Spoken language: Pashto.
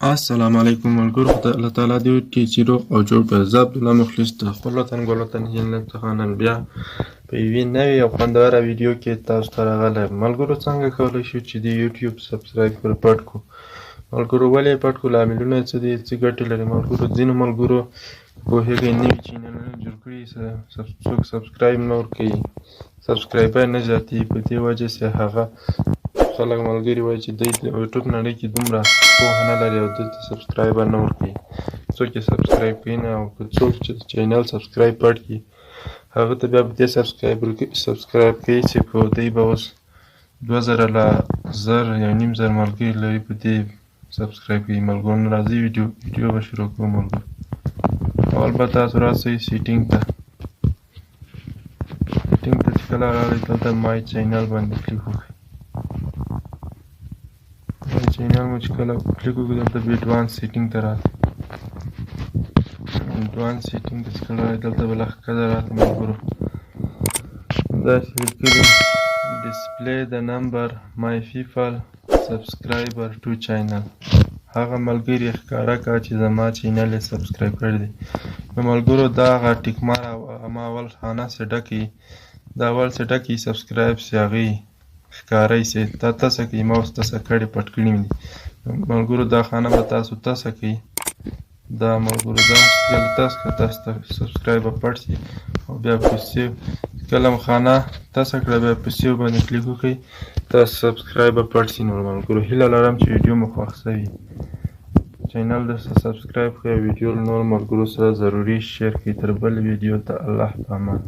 السلام علیکم ملګرو خدای الله تعالی دې وکړي چې روغ او جوړ په زه عبدالله مخلص د خپل وطن ګل وطن چینل څخه نن بیا په یوې نوې او خوندوره ویډیو کې تاسو ته راغلی یم. ملګرو څنګه کولی شو چې د یوټیوب سبسکرایب پټ کړو؟ ملګرو ولې یې پټ کړو؟ لاملونه یې څه دي، څه ګټې لري؟ ملګرو ځینو ملګرو پوهېږئ نوي چینلونه جوړ کړي، څوک سبسکرایب نه ورکوي، سبسکرایبر نه زیاتېږي. په دې وجه چې هغه خلک ملګري وایي چې دوی د یوټیوب نړۍ کې دومره پوهه نه لري او دوی ته سبسکرایبر نه ورکوي. څوک یې سبسکرایب کوي نه، او که څوک چې چینل سبسکرایب پټ کړي هغه ته بیا په دې سبسکرایب کوي چې په دوی به اوس 2000 له 1000 ملګري لري، په دې سبسکرایب کوي. ملګرو نو راځئ ویډیو به شروع کوو. ملګرو اول به تاسو راسئ سیټینګ ته چې کله راغئ دلته مای چینل باندې کلیک وکړئ. چینل مو چې کله کلیک وکړو دلته به ایډوانس سیټینګ ته راځي. ایډوانس سیټینګ ته چې کله راځي دلته به لښکته راځي. ملګرو داسې لیکلي ډسپلی د نمبر مای پیپل سبسکرایبر ټو چینل، هغه ملګري ښکاره کړه چې زما چینل یې سبسکرایب کړی دی. نو ملګرو دا هغه ټیک مار ما اول خانه چې ډکوي، دا اول چې ډکوي سبسکرایب چې هغې ښکاری سي دا تاسو کوي، ما اوس تاسو کړي پټ کړي دي. ملګرو دا خانه به تاسو کوي، دا ملګرو دا کله تاسو ته سبسکرایب پټ سي او بیا په سیو کله خانه تاسو کړه بیا په سیو باندې کلیک وکړئ، تاسو سبسکرایب پټ سي. نو ملګرو هیله لرم چې ویډیو مو خوښ شوي، چینل د سبسکرایب کړئ، ویډیو نور ملګرو سره ضروري شیر کړئ. تر بل ویډیو ته الله په امان.